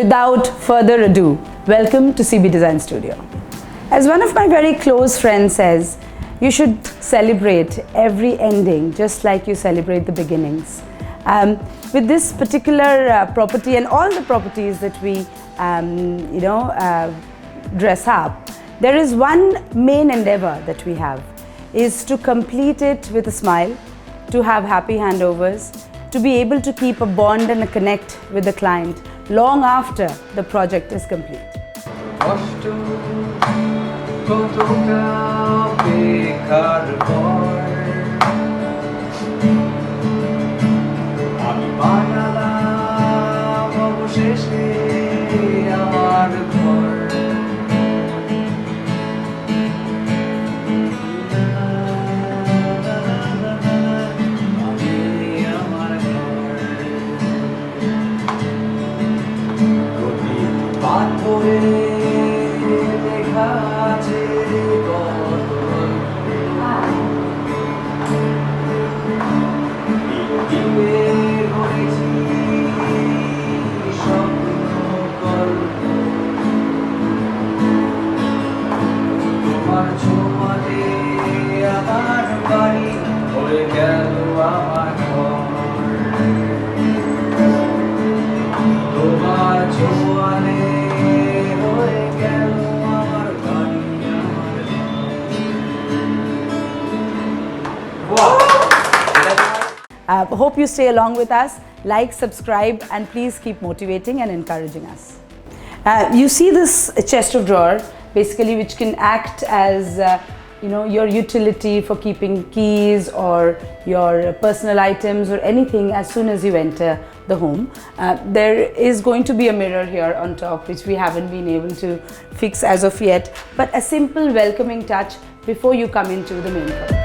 without further ado, welcome to CB Design Studio. As one of my very close friends says, you should celebrate every ending just like you celebrate the beginnings. With this particular property and all the properties that we dress up, there is one main endeavor that we have, is to complete it with a smile, to have happy handovers, to be able to keep a bond and a connect with the client long after the project is complete. Hope you stay along with us, like, subscribe, and please keep motivating and encouraging us. You see this chest of drawer, basically, which can act as your utility for keeping keys or your personal items or anything as soon as you enter the home. There is going to be a mirror here on top, which we haven't been able to fix as of yet, but a simple welcoming touch before you come into the main property.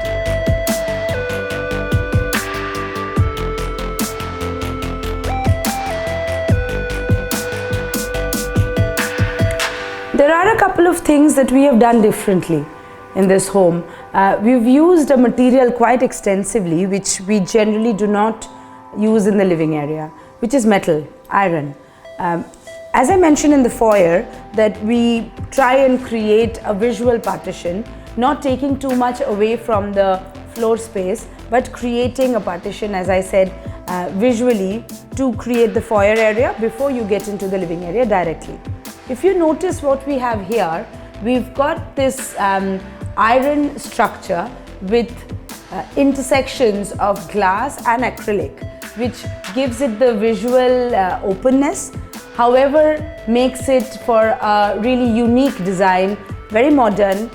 There are a couple of things that we have done differently in this home. We've used a material quite extensively, which we generally do not use in the living area, which is metal, iron. As I mentioned in the foyer, that we try and create a visual partition, not taking too much away from the floor space, but creating a partition, as I said, visually to create the foyer area before you get into the living area directly. If you notice what we have here, we've got this iron structure with intersections of glass and acrylic, which gives it the visual openness, however makes it for a really unique design, very modern,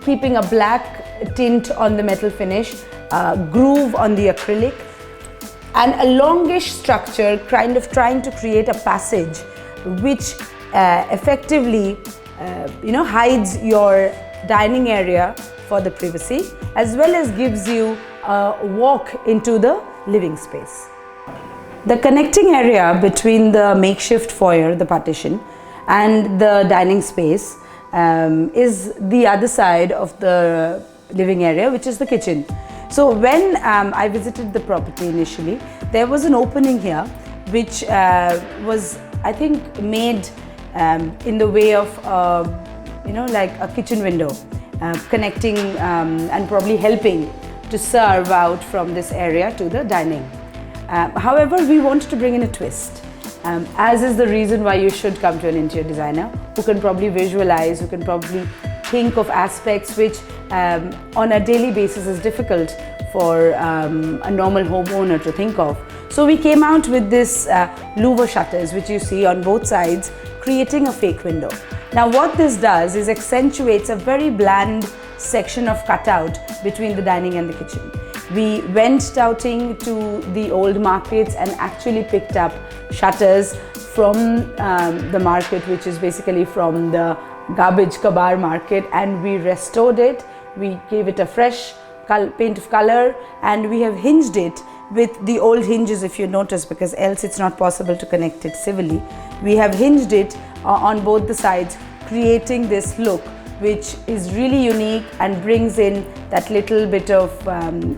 keeping a black tint on the metal finish, groove on the acrylic, and a longish structure kind of trying to create a passage which effectively hides your dining area for the privacy, as well as gives you a walk into the living space. The connecting area between the makeshift foyer, the partition, and the dining space is the other side of the living area, which is the kitchen. So when I visited the property initially, there was an opening here which was, I think, made in the way of like a kitchen window, connecting and probably helping to serve out from this area to the dining. However, we wanted to bring in a twist, as is the reason why you should come to an interior designer who can probably visualize, who can probably think of aspects which on a daily basis is difficult for a normal homeowner to think of. So we came out with this louver shutters, which you see on both sides, creating a fake window. Now what this does is accentuates a very bland section of cutout between the dining and the kitchen. We went scouting to the old markets and actually picked up shutters from the market, which is basically from the garbage kabar market, and we restored it. We gave it a fresh paint of color, and we have hinged it with the old hinges, if you notice, because else it's not possible to connect it civilly. We have hinged it on both the sides, creating this look which is really unique and brings in that little bit of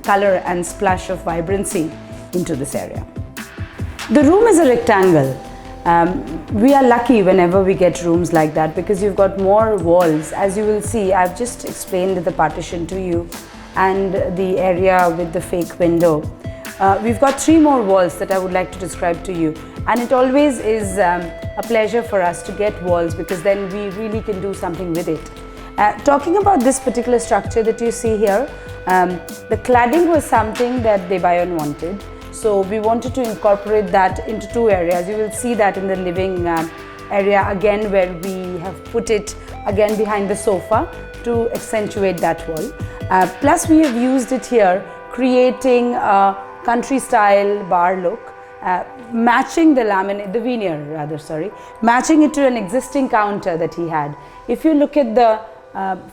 color and splash of vibrancy into this area. The room is a rectangle, We are lucky whenever we get rooms like that, because you've got more walls. As you will see, I've just explained the partition to you and the area with the fake window. We've got 3 more walls that I would like to describe to you, and it always is a pleasure for us to get walls, because then we really can do something with it. Talking about this particular structure that you see here, the cladding was something that Debayan wanted. So we wanted to incorporate that into 2 areas. You will see that in the living area again, where we have put it again behind the sofa to accentuate that wall. Plus we have used it here, creating a country style bar look, matching the veneer rather, matching it to an existing counter that he had. If you look at the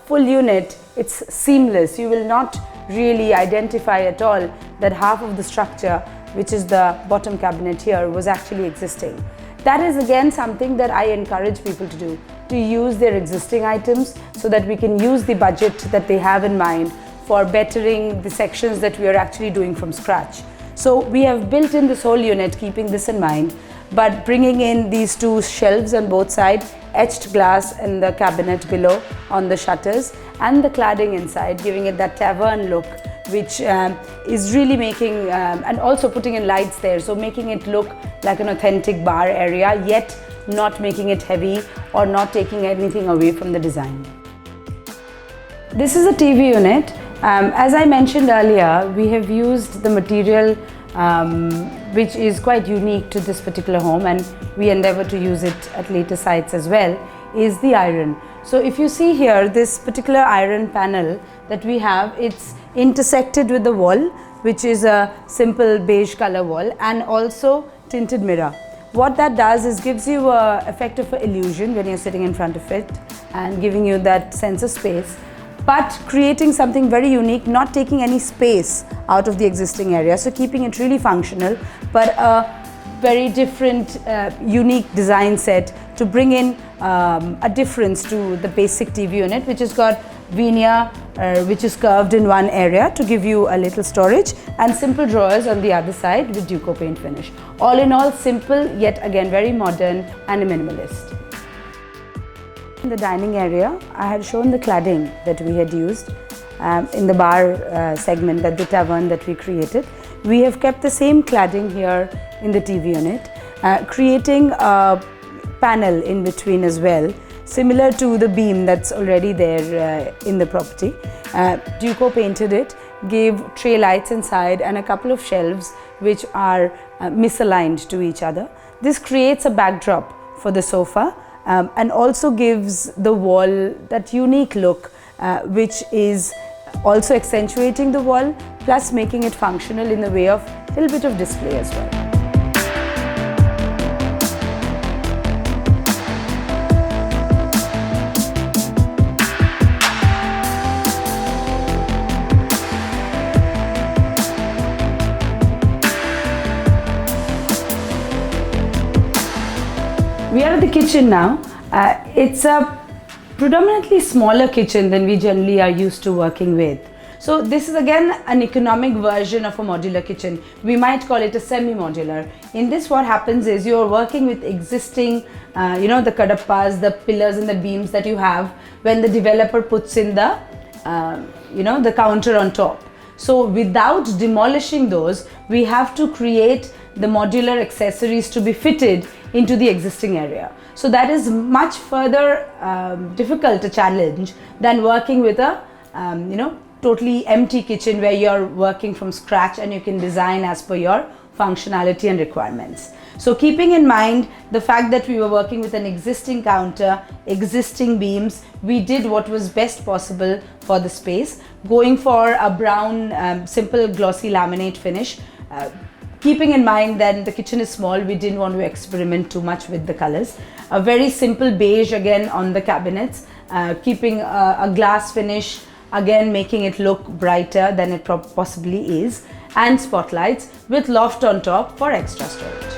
full unit, it's seamless. You will not really identify at all that half of the structure, which is the bottom cabinet here, was actually existing. That is again something that I encourage people to do, to use their existing items so that we can use the budget that they have in mind for bettering the sections that we are actually doing from scratch. So we have built in this whole unit keeping this in mind, but bringing in these 2 shelves on both sides, etched glass in the cabinet below on the shutters, and the cladding inside, giving it that tavern look, which is really making, and also putting in lights there, so making it look like an authentic bar area, yet not making it heavy or not taking anything away from the design. This is a TV unit. As I mentioned earlier, we have used the material which is quite unique to this particular home, and we endeavor to use it at later sites as well, is the iron. So if you see here, this particular iron panel that we have, it's intersected with the wall, which is a simple beige color wall, and also tinted mirror. What that does is gives you an effect of an illusion when you're sitting in front of it, and giving you that sense of space, but creating something very unique, not taking any space out of the existing area, so keeping it really functional, but a very different unique design set to bring in a difference to the basic TV unit, which has got veneer which is curved in one area to give you a little storage, and simple drawers on the other side with Duco paint finish. All in all, simple, yet again very modern and a minimalist. In the dining area, I had shown the cladding that we had used in the bar segment, that the tavern that we created. We have kept the same cladding here in the TV unit, creating a panel in between as well, similar to the beam that's already there in the property. Duco painted it, gave tray lights inside and a couple of shelves which are misaligned to each other. This creates a backdrop for the sofa, and also gives the wall that unique look, which is also accentuating the wall, plus making it functional in the way of a little bit of display as well. We are at the kitchen now. It's a predominantly smaller kitchen than we generally are used to working with. So this is again an economic version of a modular kitchen. We might call it a semi-modular. In this, what happens is you're working with existing, the kadappas, the pillars and the beams that you have when the developer puts in the, the counter on top. So without demolishing those, we have to create the modular accessories to be fitted into the existing area. So that is much further difficult a challenge than working with a totally empty kitchen where you're working from scratch and you can design as per your functionality and requirements. So keeping in mind the fact that we were working with an existing counter, existing beams, we did what was best possible for the space, going for a brown simple glossy laminate finish. Keeping in mind that the kitchen is small, we didn't want to experiment too much with the colors. A very simple beige again on the cabinets, keeping a glass finish, again making it look brighter than it possibly is, and spotlights with loft on top for extra storage.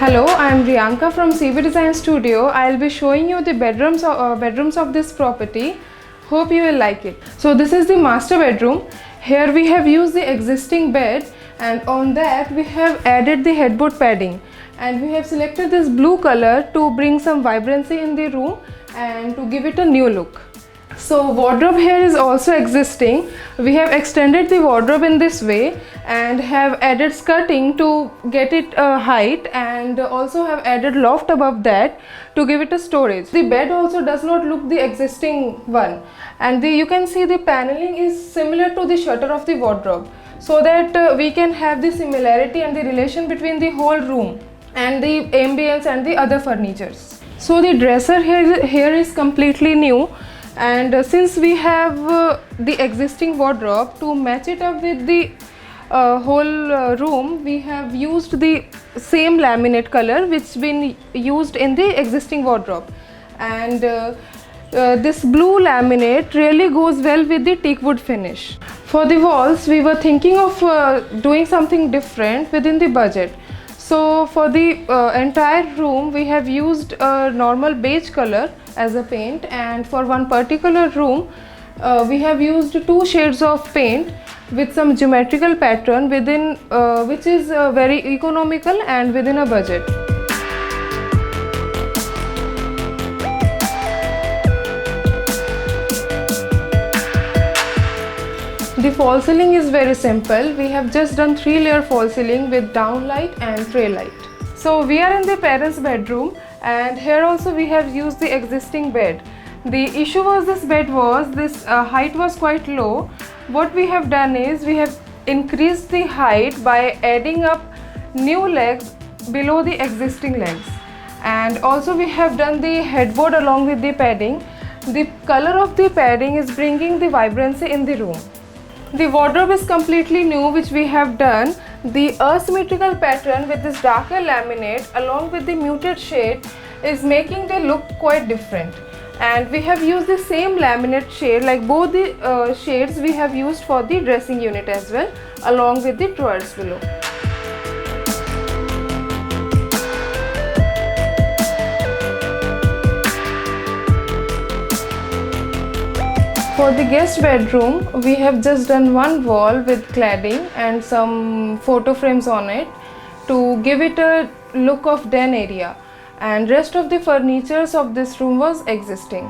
Hello, I am Riyanka from CEE Design Studio. I will be showing you the bedrooms of this property. Hope you will like it. So this is the master bedroom. Here we have used the existing bed, and on that we have added the headboard padding, and we have selected this blue color to bring some vibrancy in the room and to give it a new look. So wardrobe here is also existing. We have extended the wardrobe in this way and have added skirting to get it height, and also have added loft above that to give it a storage. The bed also does not look the existing one, and you can see the paneling is similar to the shutter of the wardrobe, so that we can have the similarity and the relation between the whole room and the ambience and the other furnitures. So the dresser here is completely new, and since we have the existing wardrobe, to match it up with the whole room, we have used the same laminate color which been used in the existing wardrobe, and this blue laminate really goes well with the teak wood finish. For the walls, we were thinking of doing something different within the budget. So for the entire room, we have used a normal beige color as a paint, and for one particular room we have used 2 shades of paint with some geometrical pattern within which is very economical and within a budget. The false ceiling is very simple. We have just done 3-layer false ceiling with downlight and tray light. So we are in the parents' bedroom, and here also we have used the existing bed. The issue was this height was quite low. What we have done is we have increased the height by adding up new legs below the existing legs, and also we have done the headboard along with the padding. The color of the padding is bringing the vibrancy in the room. The wardrobe is completely new, which we have done. The asymmetrical pattern with this darker laminate along with the muted shade is making the look quite different, and we have used the same laminate shade, like both the shades we have used for the dressing unit as well, along with the drawers below. For the guest bedroom, we have just done one wall with cladding and some photo frames on it to give it a look of den area, and rest of the furnitures of this room was existing.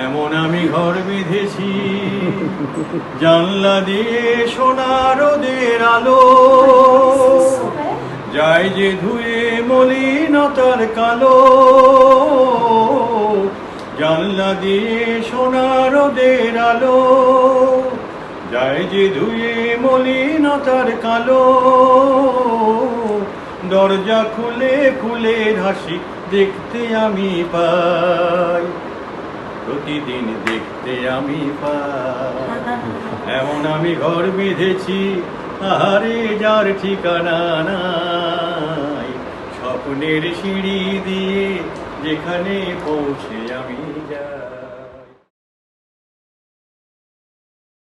এমন আমি ঘর বেঁধেছি জানলা দিয়ে সোনার রোদের আলো যায় যে ধুয়ে মলিনতার কালো জানলা দিয়ে সোনার রোদের আলো যায় যে ধুয়ে মলিনতার কালো দরজা খুলে ফুলের হাসি দেখতে আমি পাই প্রতিদিন দেখতে আমি পাই এমন আমি ঘর বেঁধেছি আহারে যার ঠিকানা নাই স্বপ্নের সিঁড়ি দিয়ে যেখানে পৌঁছে আমি